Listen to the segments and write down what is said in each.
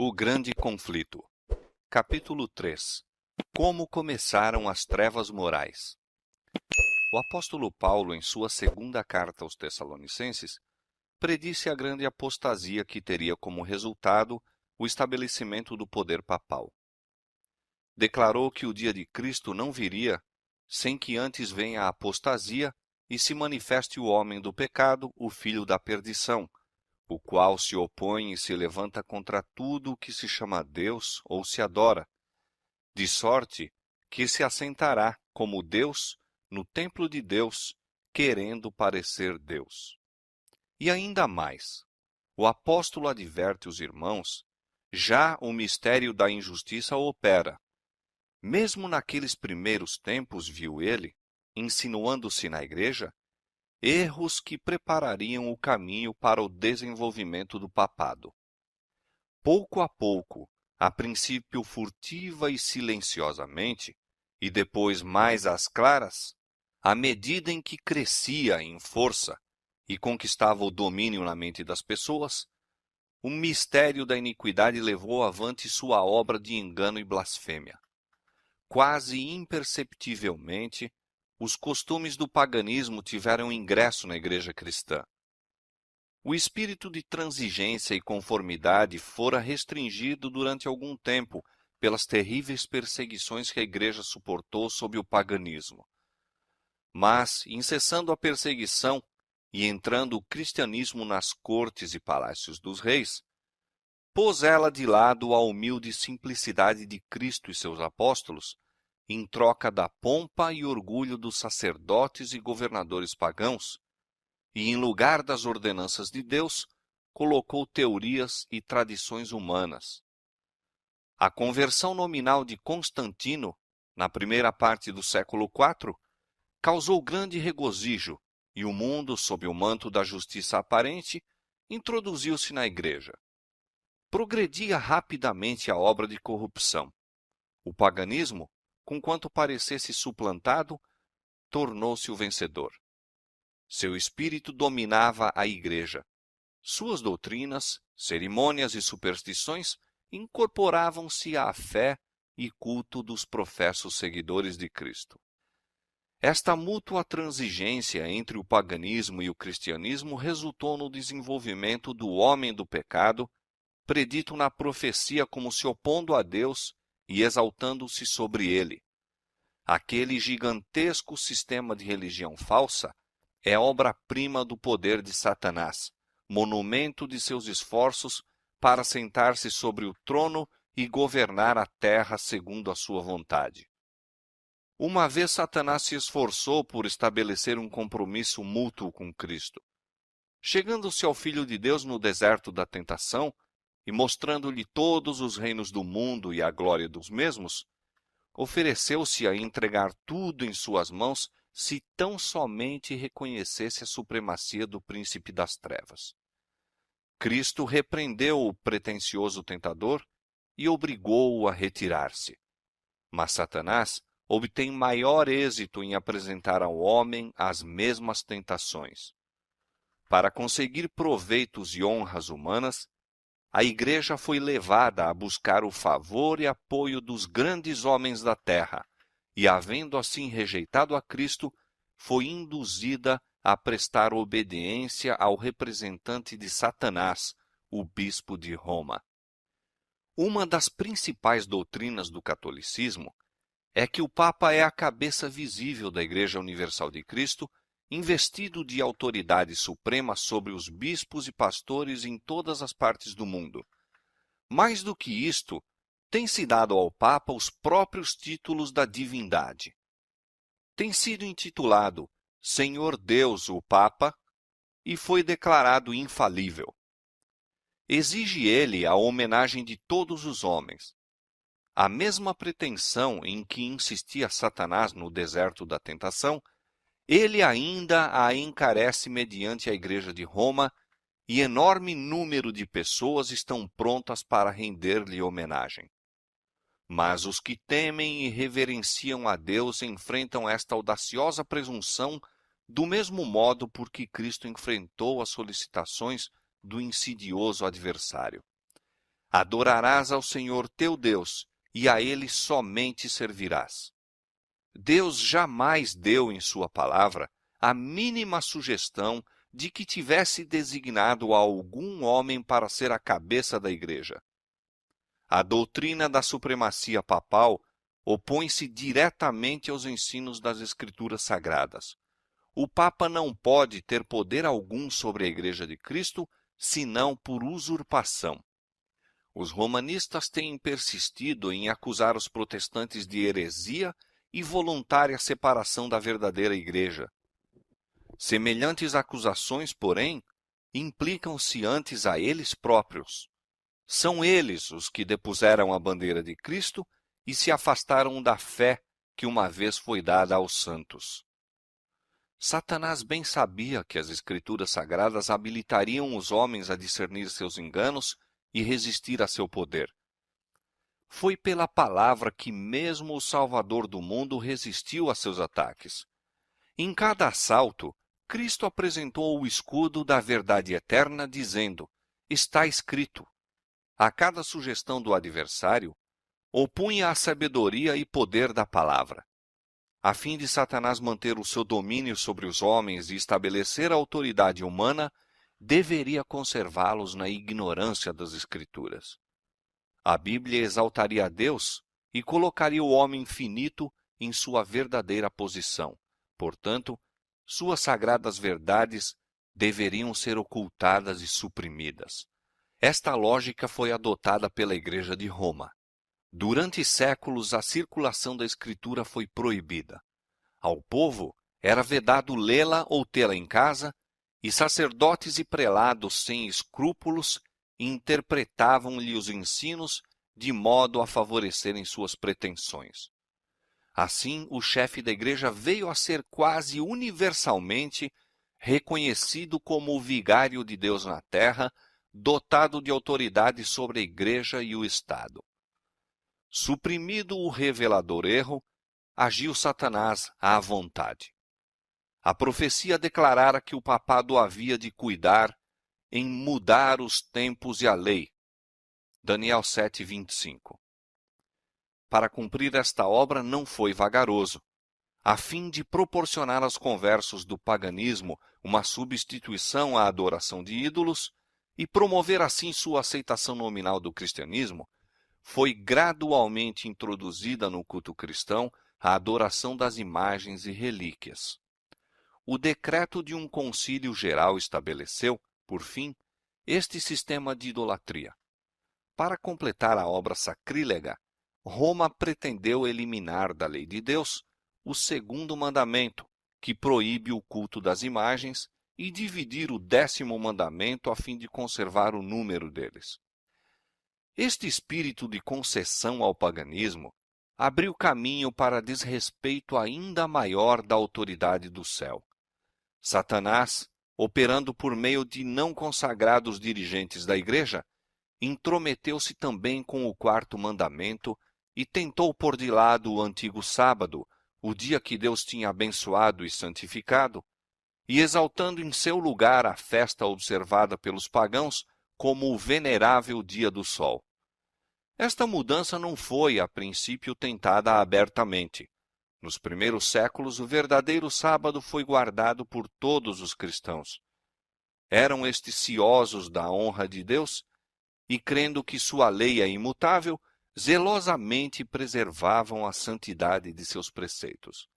O Grande Conflito. Capítulo 3. Como começaram as trevas morais. O apóstolo Paulo, em sua segunda carta aos Tessalonicenses, predisse a grande apostasia que teria como resultado o estabelecimento do poder papal. Declarou que o dia de Cristo não viria sem que antes venha a apostasia e se manifeste o homem do pecado, o filho da perdição, o qual se opõe e se levanta contra tudo o que se chama Deus ou se adora, de sorte que se assentará como Deus no templo de Deus, querendo parecer Deus. E ainda mais, o apóstolo adverte os irmãos, já o mistério da injustiça opera. Mesmo naqueles primeiros tempos, viu ele, insinuando-se na igreja, erros que preparariam o caminho para o desenvolvimento do papado. Pouco a pouco, a princípio furtiva e silenciosamente, e depois mais às claras, à medida em que crescia em força e conquistava o domínio na mente das pessoas, o mistério da iniquidade levou avante sua obra de engano e blasfêmia. Quase imperceptivelmente, os costumes do paganismo tiveram ingresso na igreja cristã. O espírito de transigência e conformidade fora restringido durante algum tempo pelas terríveis perseguições que a igreja suportou sob o paganismo. Mas, incessando a perseguição e entrando o cristianismo nas cortes e palácios dos reis, pôs ela de lado a humilde simplicidade de Cristo e seus apóstolos, em troca da pompa e orgulho dos sacerdotes e governadores pagãos, e em lugar das ordenanças de Deus, colocou teorias e tradições humanas. A conversão nominal de Constantino, na primeira parte do século IV, causou grande regozijo, e o mundo, sob o manto da justiça aparente, introduziu-se na igreja. Progredia rapidamente a obra de corrupção. O paganismo, conquanto parecesse suplantado, tornou-se o vencedor. Seu espírito dominava a igreja. Suas doutrinas, cerimônias e superstições incorporavam-se à fé e culto dos professos seguidores de Cristo. Esta mútua transigência entre o paganismo e o cristianismo resultou no desenvolvimento do homem do pecado, predito na profecia como se opondo a Deus e exaltando-se sobre ele. Aquele gigantesco sistema de religião falsa é obra-prima do poder de Satanás, monumento de seus esforços para sentar-se sobre o trono e governar a terra segundo a sua vontade. Uma vez Satanás se esforçou por estabelecer um compromisso mútuo com Cristo. Chegando-se ao Filho de Deus no deserto da tentação e mostrando-lhe todos os reinos do mundo e a glória dos mesmos, ofereceu-se a entregar tudo em suas mãos se tão somente reconhecesse a supremacia do príncipe das trevas. Cristo repreendeu o pretensioso tentador e obrigou-o a retirar-se. Mas Satanás obtém maior êxito em apresentar ao homem as mesmas tentações. Para conseguir proveitos e honras humanas, a igreja foi levada a buscar o favor e apoio dos grandes homens da terra, e, havendo assim rejeitado a Cristo, foi induzida a prestar obediência ao representante de Satanás, o bispo de Roma. Uma das principais doutrinas do catolicismo é que o Papa é a cabeça visível da Igreja Universal de Cristo, investido de autoridade suprema sobre os bispos e pastores em todas as partes do mundo. Mais do que isto, tem-se dado ao Papa os próprios títulos da divindade. Tem sido intitulado Senhor Deus o Papa e foi declarado infalível. Exige ele a homenagem de todos os homens. A mesma pretensão em que insistia Satanás no deserto da tentação, ele ainda a encarece mediante a Igreja de Roma, e enorme número de pessoas estão prontas para render-lhe homenagem. Mas os que temem e reverenciam a Deus enfrentam esta audaciosa presunção do mesmo modo por que Cristo enfrentou as solicitações do insidioso adversário. Adorarás ao Senhor teu Deus, e a Ele somente servirás. Deus jamais deu em sua palavra a mínima sugestão de que tivesse designado algum homem para ser a cabeça da igreja. A doutrina da supremacia papal opõe-se diretamente aos ensinos das Escrituras Sagradas. O Papa não pode ter poder algum sobre a Igreja de Cristo, senão por usurpação. Os romanistas têm persistido em acusar os protestantes de heresia e voluntária separação da verdadeira Igreja. Semelhantes acusações, porém, implicam-se antes a eles próprios. São eles os que depuseram a bandeira de Cristo e se afastaram da fé que uma vez foi dada aos santos. Satanás bem sabia que as Escrituras Sagradas habilitariam os homens a discernir seus enganos e resistir a seu poder. Foi pela palavra que mesmo o Salvador do mundo resistiu a seus ataques. Em cada assalto, Cristo apresentou o escudo da verdade eterna, dizendo: está escrito. A cada sugestão do adversário, opunha a sabedoria e poder da palavra. A fim de Satanás manter o seu domínio sobre os homens e estabelecer a autoridade humana, deveria conservá-los na ignorância das Escrituras. A Bíblia exaltaria a Deus e colocaria o homem finito em sua verdadeira posição. Portanto, suas sagradas verdades deveriam ser ocultadas e suprimidas. Esta lógica foi adotada pela Igreja de Roma. Durante séculos, a circulação da Escritura foi proibida. Ao povo era vedado lê-la ou tê-la em casa, e sacerdotes e prelados sem escrúpulos interpretavam-lhe os ensinos de modo a favorecerem suas pretensões. Assim, o chefe da igreja veio a ser quase universalmente reconhecido como o vigário de Deus na terra, dotado de autoridade sobre a igreja e o Estado. Suprimido o revelador erro, agiu Satanás à vontade. A profecia declarara que o papado havia de cuidar em mudar os tempos e a lei. Daniel 7:25. Para cumprir esta obra não foi vagaroso. A fim de proporcionar aos conversos do paganismo uma substituição à adoração de ídolos e promover assim sua aceitação nominal do cristianismo, foi gradualmente introduzida no culto cristão a adoração das imagens e relíquias. O decreto de um concílio geral estabeleceu, por fim, este sistema de idolatria. Para completar a obra sacrílega, Roma pretendeu eliminar da lei de Deus o segundo mandamento, que proíbe o culto das imagens, e dividir o 10º mandamento a fim de conservar o número deles. Este espírito de concessão ao paganismo abriu caminho para desrespeito ainda maior da autoridade do céu. Satanás, operando por meio de não consagrados dirigentes da igreja, intrometeu-se também com o 4º mandamento e tentou pôr de lado o antigo sábado, o dia que Deus tinha abençoado e santificado, e exaltando em seu lugar a festa observada pelos pagãos como o venerável dia do sol. Esta mudança não foi, a princípio, tentada abertamente. Nos primeiros séculos, o verdadeiro sábado foi guardado por todos os cristãos. Eram estes ciosos da honra de Deus e, crendo que sua lei é imutável, zelosamente preservavam a santidade de seus preceitos.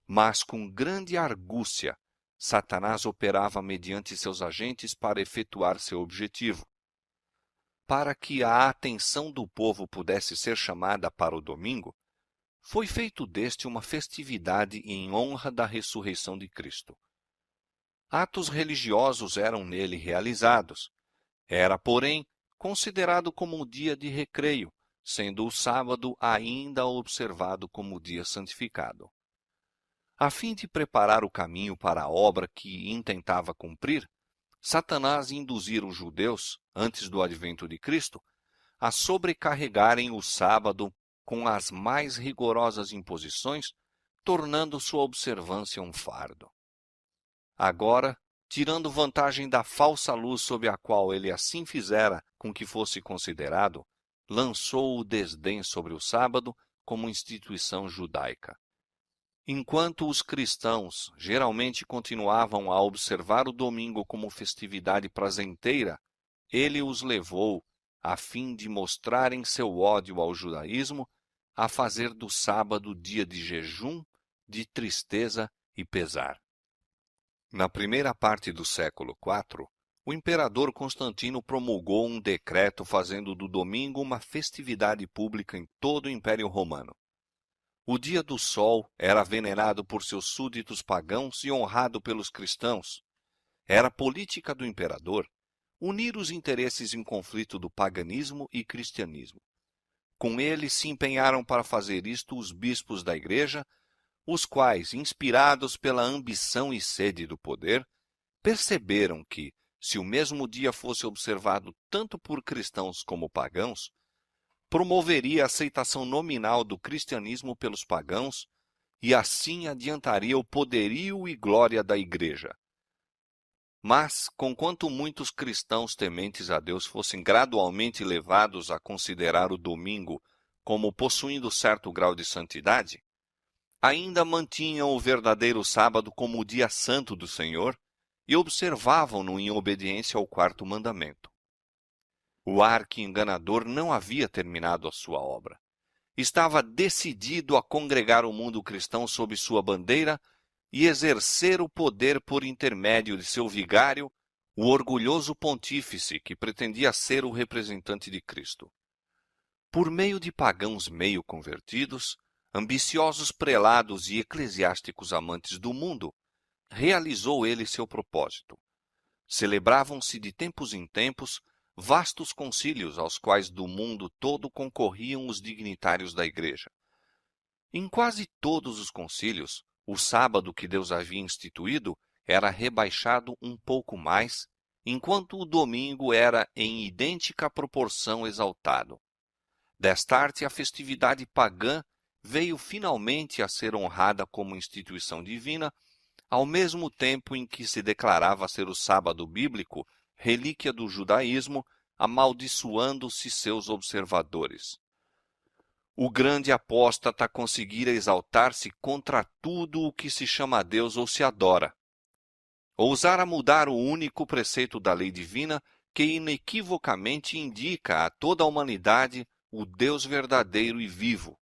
Mas, com grande argúcia, Satanás operava mediante seus agentes para efetuar seu objetivo. Para que a atenção do povo pudesse ser chamada para o domingo, foi feito deste uma festividade em honra da ressurreição de Cristo. Atos religiosos eram nele realizados. Era, porém, considerado como um dia de recreio, sendo o sábado ainda observado como dia santificado. A fim de preparar o caminho para a obra que intentava cumprir, Satanás induzira os judeus, antes do advento de Cristo, a sobrecarregarem o sábado com as mais rigorosas imposições, tornando sua observância um fardo. Agora, tirando vantagem da falsa luz sob a qual ele assim fizera com que fosse considerado, lançou o desdém sobre o sábado como instituição judaica. Enquanto os cristãos geralmente continuavam a observar o domingo como festividade prazenteira, ele os levou, a fim de mostrarem seu ódio ao judaísmo, a fazer do sábado dia de jejum, de tristeza e pesar. Na primeira parte do século IV, o imperador Constantino promulgou um decreto fazendo do domingo uma festividade pública em todo o Império Romano. O dia do sol era venerado por seus súditos pagãos e honrado pelos cristãos. Era política do imperador unir os interesses em conflito do paganismo e cristianismo. Com ele se empenharam para fazer isto os bispos da igreja, os quais, inspirados pela ambição e sede do poder, perceberam que, se o mesmo dia fosse observado tanto por cristãos como pagãos, promoveria a aceitação nominal do cristianismo pelos pagãos e assim adiantaria o poderio e glória da igreja. Mas, conquanto muitos cristãos tementes a Deus fossem gradualmente levados a considerar o domingo como possuindo certo grau de santidade, ainda mantinham o verdadeiro sábado como o dia santo do Senhor e observavam-no em obediência ao quarto mandamento. O arqui-enganador não havia terminado a sua obra. Estava decidido a congregar o mundo cristão sob sua bandeira e exercer o poder por intermédio de seu vigário, o orgulhoso pontífice que pretendia ser o representante de Cristo. Por meio de pagãos meio convertidos, ambiciosos prelados e eclesiásticos amantes do mundo, realizou ele seu propósito. Celebravam-se de tempos em tempos vastos concílios aos quais do mundo todo concorriam os dignitários da igreja. Em quase todos os concílios, o sábado que Deus havia instituído era rebaixado um pouco mais, enquanto o domingo era em idêntica proporção exaltado. Destarte, a festividade pagã veio finalmente a ser honrada como instituição divina, ao mesmo tempo em que se declarava ser o sábado bíblico relíquia do judaísmo, amaldiçoando-se seus observadores. O grande apóstata conseguira exaltar-se contra tudo o que se chama Deus ou se adora. Ousara mudar o único preceito da lei divina que inequivocamente indica a toda a humanidade o Deus verdadeiro e vivo.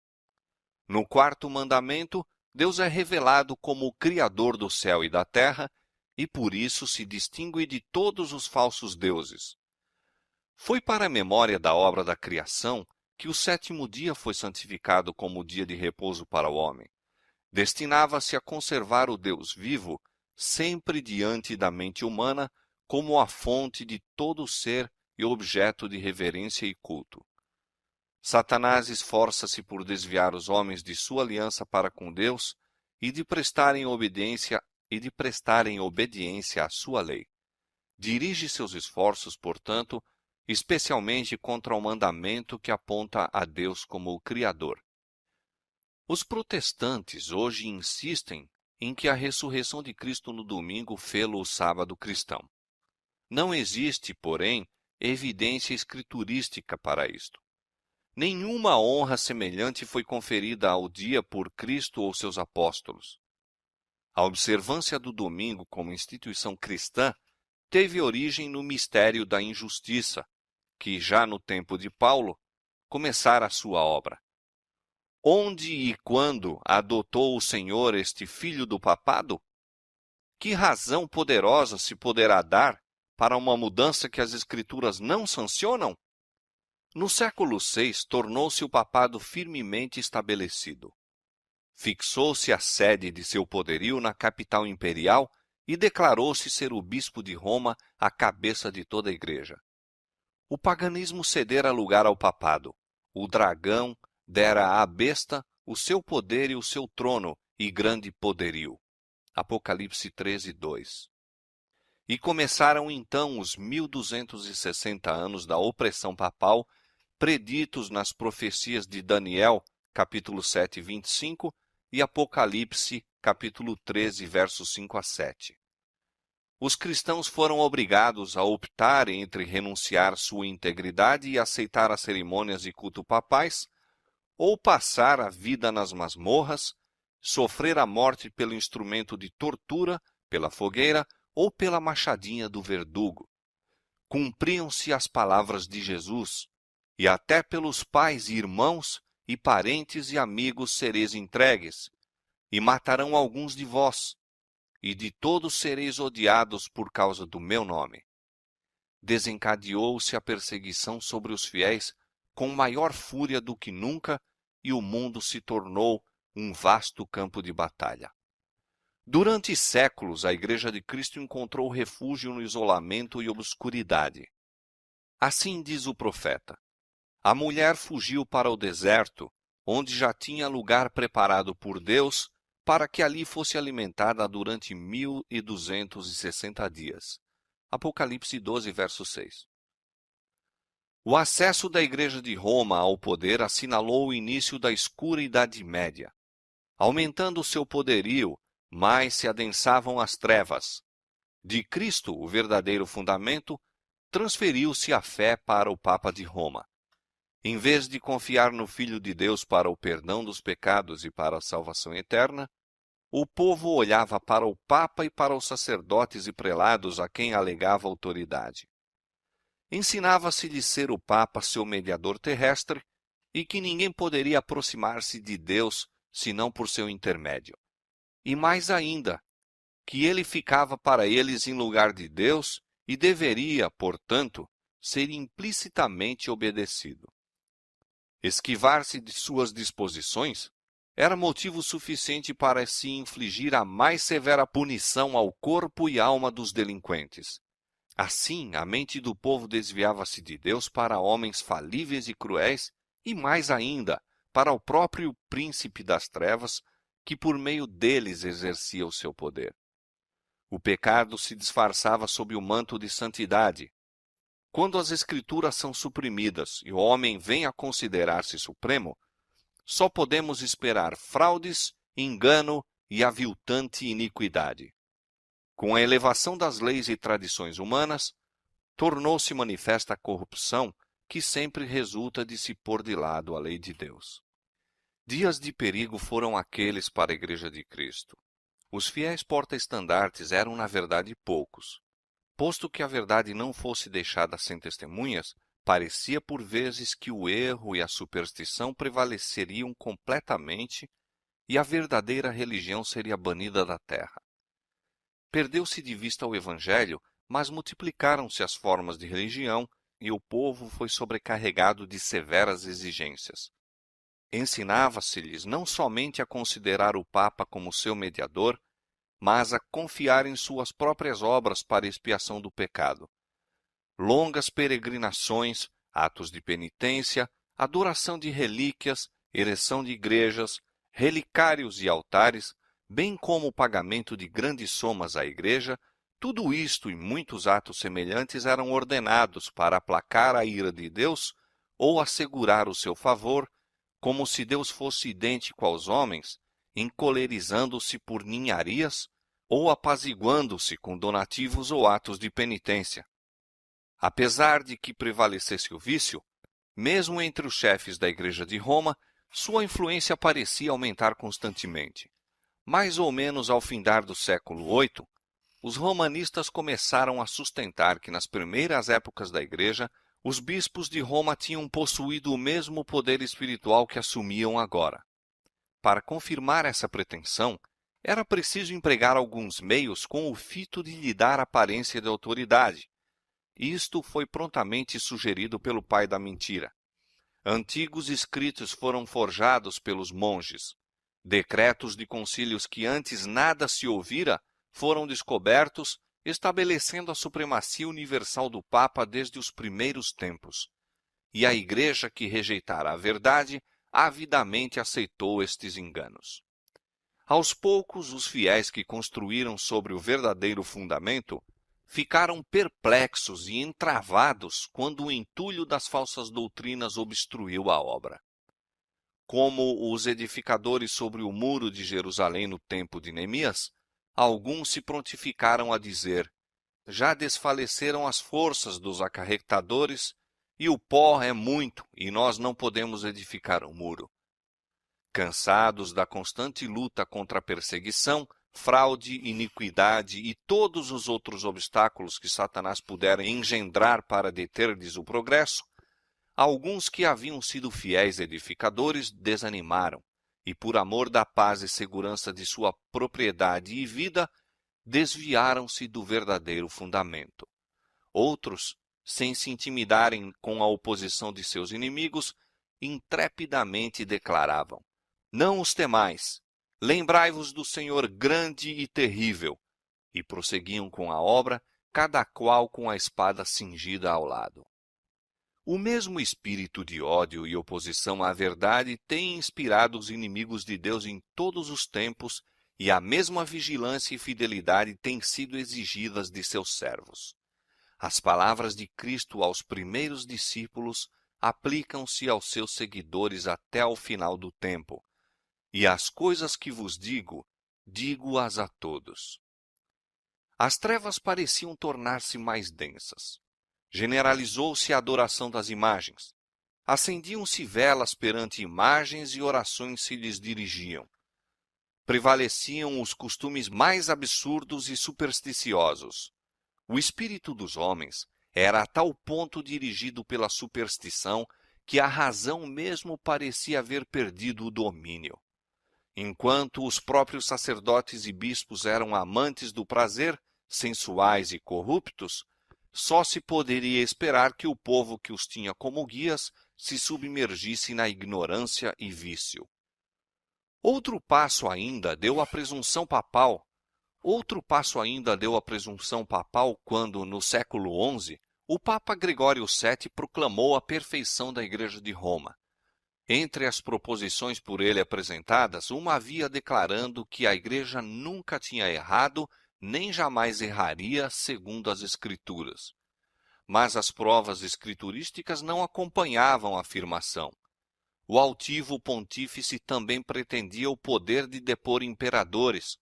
No quarto mandamento, Deus é revelado como o Criador do céu e da terra, e por isso se distingue de todos os falsos deuses. Foi para a memória da obra da criação que o sétimo dia foi santificado como o dia de repouso para o homem. Destinava-se a conservar o Deus vivo, sempre diante da mente humana, como a fonte de todo ser e objeto de reverência e culto. Satanás esforça-se por desviar os homens de sua aliança para com Deus e de prestarem obediência à sua lei. Dirige seus esforços, portanto, especialmente contra o mandamento que aponta a Deus como o Criador. Os protestantes hoje insistem em que a ressurreição de Cristo no domingo fê-lo o sábado cristão. Não existe, porém, evidência escriturística para isto. Nenhuma honra semelhante foi conferida ao dia por Cristo ou seus apóstolos. A observância do domingo como instituição cristã teve origem no mistério da injustiça, que já no tempo de Paulo começara a sua obra. Onde e quando adotou o Senhor este filho do papado? Que razão poderosa se poderá dar para uma mudança que as Escrituras não sancionam? No século VI, tornou-se o papado firmemente estabelecido. Fixou-se a sede de seu poderio na capital imperial e declarou-se ser o bispo de Roma a cabeça de toda a igreja. O paganismo cedera lugar ao papado. O dragão dera à besta o seu poder e o seu trono e grande poderio. Apocalipse 13:2. E começaram então os 1260 anos da opressão papal, preditos nas profecias de Daniel, capítulo 7, 25, e Apocalipse, capítulo 13, versos 5 a 7. os cristãos foram obrigados a optar entre renunciar sua integridade e aceitar as cerimônias de culto papais, ou passar a vida nas masmorras, sofrer a morte pelo instrumento de tortura, pela fogueira ou pela machadinha do verdugo. Cumpriam-se as palavras de Jesus, e até pelos pais e irmãos e parentes e amigos sereis entregues, e matarão alguns de vós, e de todos sereis odiados por causa do meu nome. Desencadeou-se a perseguição sobre os fiéis com maior fúria do que nunca, e o mundo se tornou um vasto campo de batalha. Durante séculos, a Igreja de Cristo encontrou refúgio no isolamento e obscuridade. Assim diz o profeta: a mulher fugiu para o deserto, onde já tinha lugar preparado por Deus para que ali fosse alimentada durante 1260 dias. Apocalipse 12, verso 6. O acesso da Igreja de Roma ao poder assinalou o início da escura Idade Média. Aumentando seu poderio, mais se adensavam as trevas. De Cristo, o verdadeiro fundamento, transferiu-se a fé para o Papa de Roma. Em vez de confiar no Filho de Deus para o perdão dos pecados e para a salvação eterna, o povo olhava para o Papa e para os sacerdotes e prelados a quem alegava autoridade. Ensinava-se de ser o Papa seu mediador terrestre e que ninguém poderia aproximar-se de Deus senão por seu intermédio. E mais ainda, que ele ficava para eles em lugar de Deus e deveria, portanto, ser implicitamente obedecido. Esquivar-se de suas disposições era motivo suficiente para se infligir a mais severa punição ao corpo e alma dos delinquentes. Assim, a mente do povo desviava-se de Deus para homens falíveis e cruéis, e mais ainda, para o próprio príncipe das trevas, que por meio deles exercia o seu poder. O pecado se disfarçava sob o manto de santidade. Quando as Escrituras são suprimidas e o homem vem a considerar-se supremo, só podemos esperar fraudes, engano e aviltante iniquidade. Com a elevação das leis e tradições humanas, tornou-se manifesta a corrupção que sempre resulta de se pôr de lado a lei de Deus. Dias de perigo foram aqueles para a Igreja de Cristo. Os fiéis porta-estandartes eram, na verdade, poucos. Posto que a verdade não fosse deixada sem testemunhas, parecia por vezes que o erro e a superstição prevaleceriam completamente e a verdadeira religião seria banida da terra. Perdeu-se de vista o Evangelho, mas multiplicaram-se as formas de religião e o povo foi sobrecarregado de severas exigências. Ensinava-se-lhes não somente a considerar o Papa como seu mediador, mas a confiar em suas próprias obras para expiação do pecado. Longas peregrinações, atos de penitência, adoração de relíquias, ereção de igrejas, relicários e altares, bem como o pagamento de grandes somas à Igreja, tudo isto e muitos atos semelhantes eram ordenados para aplacar a ira de Deus ou assegurar o seu favor, como se Deus fosse idêntico aos homens, encolerizando-se por ninharias ou apaziguando-se com donativos ou atos de penitência. Apesar de que prevalecesse o vício, mesmo entre os chefes da Igreja de Roma, sua influência parecia aumentar constantemente. Mais ou menos ao findar do século VIII, os romanistas começaram a sustentar que nas primeiras épocas da Igreja, os bispos de Roma tinham possuído o mesmo poder espiritual que assumiam agora. Para confirmar essa pretensão, era preciso empregar alguns meios com o fito de lhe dar aparência de autoridade. Isto foi prontamente sugerido pelo pai da mentira. Antigos escritos foram forjados pelos monges. Decretos de concílios que antes nada se ouvira foram descobertos, estabelecendo a supremacia universal do Papa desde os primeiros tempos. E a Igreja que rejeitara a verdade, avidamente aceitou estes enganos. Aos poucos, os fiéis que construíram sobre o verdadeiro fundamento ficaram perplexos e entravados quando o entulho das falsas doutrinas obstruiu a obra. Como os edificadores sobre o muro de Jerusalém no tempo de Neemias, alguns se prontificaram a dizer: já desfaleceram as forças dos acarretadores, e o pó é muito, e nós não podemos edificar um muro. Cansados da constante luta contra a perseguição, fraude, iniquidade e todos os outros obstáculos que Satanás pudera engendrar para deter-lhes o progresso, alguns que haviam sido fiéis edificadores desanimaram, e por amor da paz e segurança de sua propriedade e vida, desviaram-se do verdadeiro fundamento. Outros, sem se intimidarem com a oposição de seus inimigos, intrepidamente declaravam: Não os temais, lembrai-vos do Senhor grande e terrível, e prosseguiam com a obra, cada qual com a espada cingida ao lado. O mesmo espírito de ódio e oposição à verdade tem inspirado os inimigos de Deus em todos os tempos, e a mesma vigilância e fidelidade têm sido exigidas de seus servos. As palavras de Cristo aos primeiros discípulos aplicam-se aos seus seguidores até ao final do tempo. E as coisas que vos digo, digo-as a todos. As trevas pareciam tornar-se mais densas. Generalizou-se a adoração das imagens. Acendiam-se velas perante imagens e orações se lhes dirigiam. Prevaleciam os costumes mais absurdos e supersticiosos. O espírito dos homens era a tal ponto dirigido pela superstição que a razão mesmo parecia haver perdido o domínio. Enquanto os próprios sacerdotes e bispos eram amantes do prazer, sensuais e corruptos, só se poderia esperar que o povo que os tinha como guias se submergisse na ignorância e vício. Outro passo ainda deu a presunção papal quando, no século XI, o Papa Gregório VII proclamou a perfeição da Igreja de Roma. Entre as proposições por ele apresentadas, uma havia declarando que a Igreja nunca tinha errado, nem jamais erraria, segundo as Escrituras. Mas as provas escriturísticas não acompanhavam a afirmação. O altivo pontífice também pretendia o poder de depor imperadores,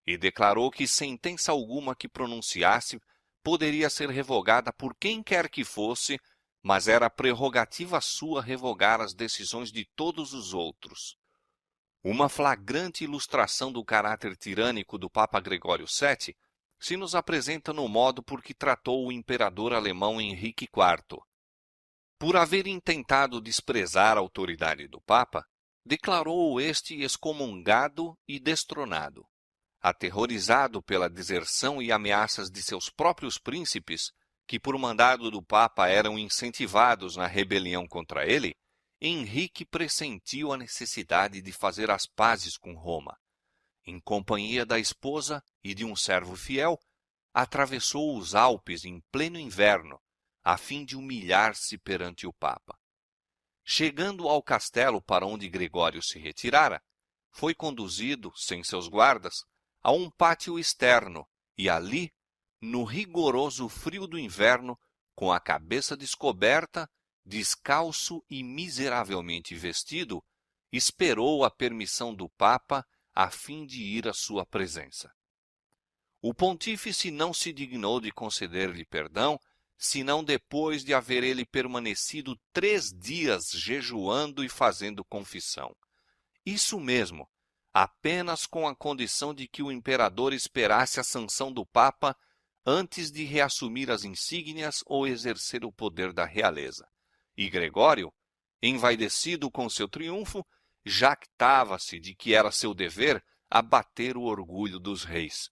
e declarou que sentença alguma que pronunciasse poderia ser revogada por quem quer que fosse, mas era prerrogativa sua revogar as decisões de todos os outros. Uma flagrante ilustração do caráter tirânico do Papa Gregório VII se nos apresenta no modo por que tratou o imperador alemão Henrique IV. Por haver intentado desprezar a autoridade do Papa, declarou-o este excomungado e destronado. Aterrorizado pela deserção e ameaças de seus próprios príncipes, que por mandado do Papa eram incentivados na rebelião contra ele, Henrique pressentiu a necessidade de fazer as pazes com Roma. Em companhia da esposa e de um servo fiel, atravessou os Alpes em pleno inverno, a fim de humilhar-se perante o Papa. Chegando ao castelo para onde Gregório se retirara, foi conduzido, sem seus guardas, a um pátio externo e ali, no rigoroso frio do inverno, com a cabeça descoberta, descalço e miseravelmente vestido, esperou a permissão do Papa a fim de ir à sua presença. O pontífice não se dignou de conceder-lhe perdão, senão depois de haver ele permanecido 3 dias jejuando e fazendo confissão. Isso mesmo, apenas com a condição de que o imperador esperasse a sanção do Papa antes de reassumir as insígnias ou exercer o poder da realeza. E Gregório, envaidecido com seu triunfo, jactava-se de que era seu dever abater o orgulho dos reis.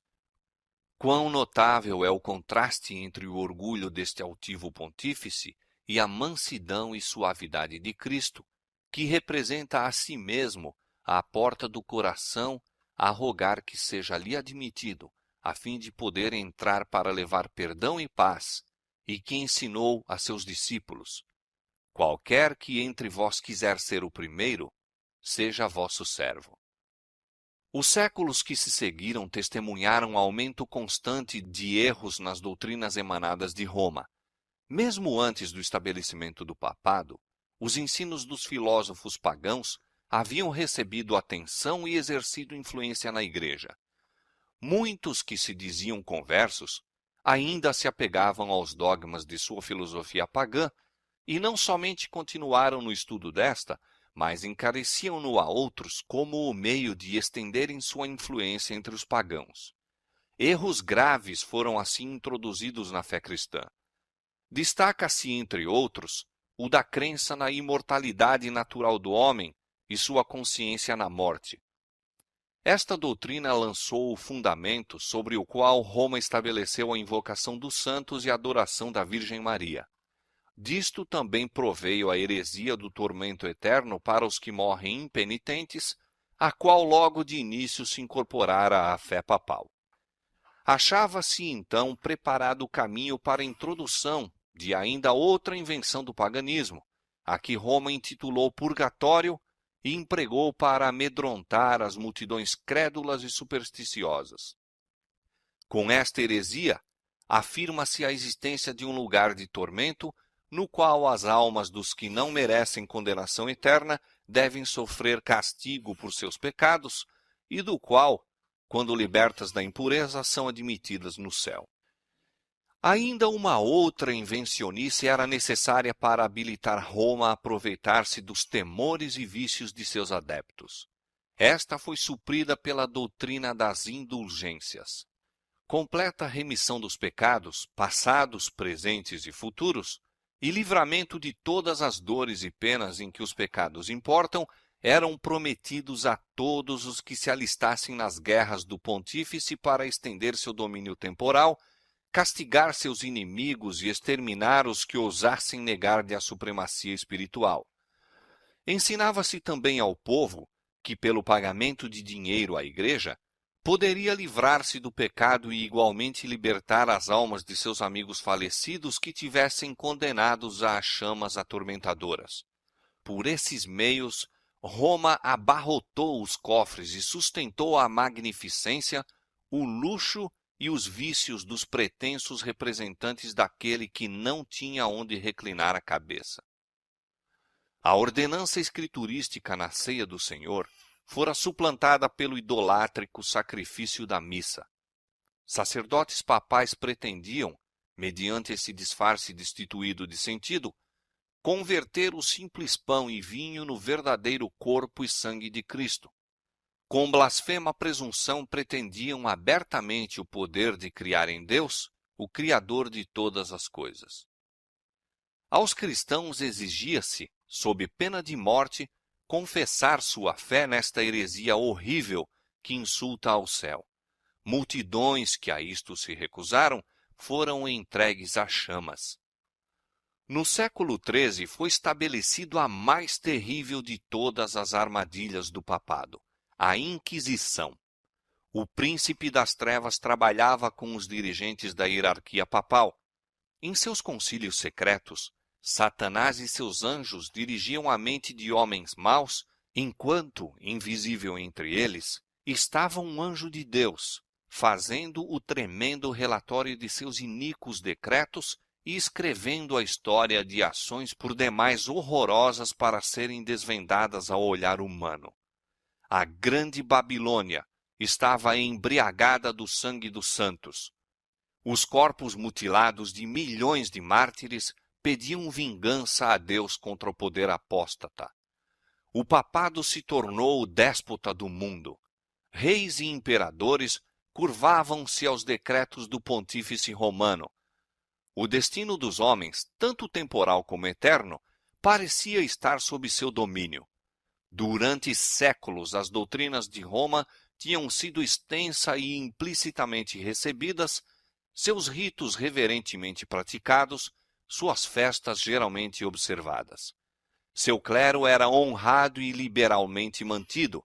Quão notável é o contraste entre o orgulho deste altivo pontífice e a mansidão e suavidade de Cristo, que representa a si mesmo à porta do coração a rogar que seja ali admitido, a fim de poder entrar para levar perdão e paz, e que ensinou a seus discípulos: qualquer que entre vós quiser ser o primeiro, seja vosso servo. Os séculos que se seguiram testemunharam aumento constante de erros nas doutrinas emanadas de Roma. Mesmo antes do estabelecimento do papado, os ensinos dos filósofos pagãos haviam recebido atenção e exercido influência na Igreja. Muitos que se diziam conversos ainda se apegavam aos dogmas de sua filosofia pagã e não somente continuaram no estudo desta, mas encareciam-no a outros como o meio de estenderem sua influência entre os pagãos. Erros graves foram assim introduzidos na fé cristã. Destaca-se, entre outros, o da crença na imortalidade natural do homem e sua consciência na morte. Esta doutrina lançou o fundamento sobre o qual Roma estabeleceu a invocação dos santos e a adoração da Virgem Maria. Disto também proveio a heresia do tormento eterno para os que morrem impenitentes, a qual logo de início se incorporara à fé papal. Achava-se então preparado o caminho para a introdução de ainda outra invenção do paganismo, a que Roma intitulou purgatório e empregou para amedrontar as multidões crédulas e supersticiosas. Com esta heresia, afirma-se a existência de um lugar de tormento no qual as almas dos que não merecem condenação eterna devem sofrer castigo por seus pecados e do qual, quando libertas da impureza, são admitidas no céu. Ainda uma outra invencionice era necessária para habilitar Roma a aproveitar-se dos temores e vícios de seus adeptos. Esta foi suprida pela doutrina das indulgências. Completa remissão dos pecados, passados, presentes e futuros, e livramento de todas as dores e penas em que os pecados importam, eram prometidos a todos os que se alistassem nas guerras do pontífice para estender seu domínio temporal, castigar seus inimigos e exterminar os que ousassem negar-lhe a supremacia espiritual. Ensinava-se também ao povo que, pelo pagamento de dinheiro à Igreja, poderia livrar-se do pecado e igualmente libertar as almas de seus amigos falecidos que tivessem condenados às chamas atormentadoras. Por esses meios, Roma abarrotou os cofres e sustentou a magnificência, o luxo e os vícios dos pretensos representantes daquele que não tinha onde reclinar a cabeça. A ordenança escriturística na ceia do Senhor fora suplantada pelo idolátrico sacrifício da missa. Sacerdotes papais pretendiam, mediante esse disfarce destituído de sentido, converter o simples pão e vinho no verdadeiro corpo e sangue de Cristo. Com blasfema presunção pretendiam abertamente o poder de criar em Deus, o Criador de todas as coisas. Aos cristãos exigia-se, sob pena de morte, confessar sua fé nesta heresia horrível que insulta ao céu. Multidões que a isto se recusaram foram entregues às chamas. No século XIII foi estabelecido a mais terrível de todas as armadilhas do papado, a Inquisição. O príncipe das trevas trabalhava com os dirigentes da hierarquia papal. Em seus concílios secretos, Satanás e seus anjos dirigiam a mente de homens maus, enquanto, invisível entre eles, estava um anjo de Deus, fazendo o tremendo relatório de seus iníquos decretos e escrevendo a história de ações por demais horrorosas para serem desvendadas ao olhar humano. A grande Babilônia estava embriagada do sangue dos santos. Os corpos mutilados de milhões de mártires pediam vingança a Deus contra o poder apóstata. O papado se tornou o déspota do mundo. Reis e imperadores curvavam-se aos decretos do pontífice romano. O destino dos homens, tanto temporal como eterno, parecia estar sob seu domínio. Durante séculos, as doutrinas de Roma tinham sido extensa e implicitamente recebidas, seus ritos reverentemente praticados, suas festas geralmente observadas. Seu clero era honrado e liberalmente mantido.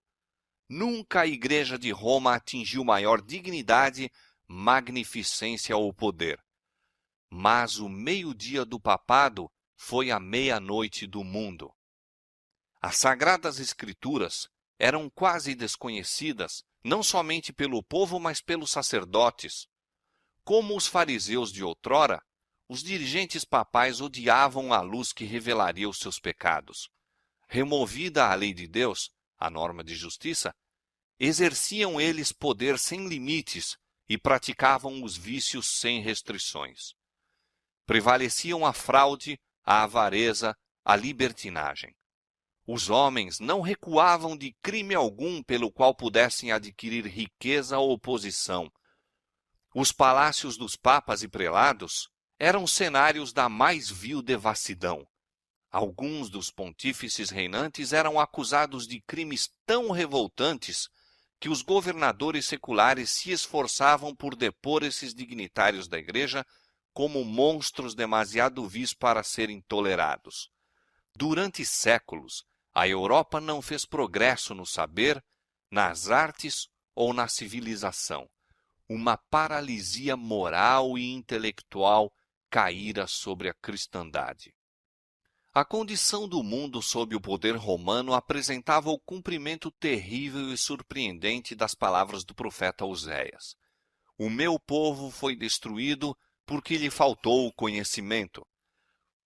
Nunca a Igreja de Roma atingiu maior dignidade, magnificência ou poder. Mas o meio-dia do papado foi a meia-noite do mundo. As Sagradas Escrituras eram quase desconhecidas, não somente pelo povo, mas pelos sacerdotes. Como os fariseus de outrora, os dirigentes papais odiavam a luz que revelaria os seus pecados. Removida a lei de Deus, a norma de justiça, exerciam eles poder sem limites e praticavam os vícios sem restrições. Prevaleciam a fraude, a avareza, a libertinagem. Os homens não recuavam de crime algum pelo qual pudessem adquirir riqueza ou posição. Os palácios dos papas e prelados eram cenários da mais vil devassidão. Alguns dos pontífices reinantes eram acusados de crimes tão revoltantes que os governadores seculares se esforçavam por depor esses dignitários da Igreja como monstros demasiado vis para serem tolerados. Durante séculos, a Europa não fez progresso no saber, nas artes ou na civilização. Uma paralisia moral e intelectual caíra sobre a cristandade. A condição do mundo sob o poder romano apresentava o cumprimento terrível e surpreendente das palavras do profeta Oséias. O meu povo foi destruído porque lhe faltou o conhecimento.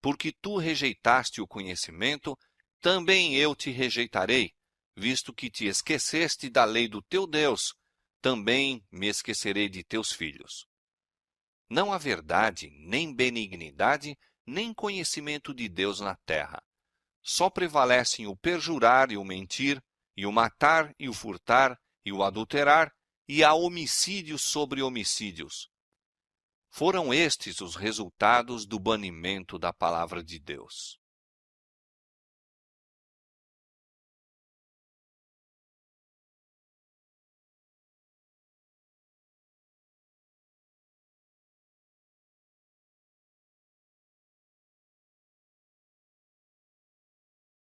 Porque tu rejeitaste o conhecimento, também eu te rejeitarei, visto que te esqueceste da lei do teu Deus, também me esquecerei de teus filhos. Não há verdade, nem benignidade, nem conhecimento de Deus na terra. Só prevalecem o perjurar e o mentir, e o matar e o furtar, e o adulterar, e há homicídios sobre homicídios. Foram estes os resultados do banimento da palavra de Deus.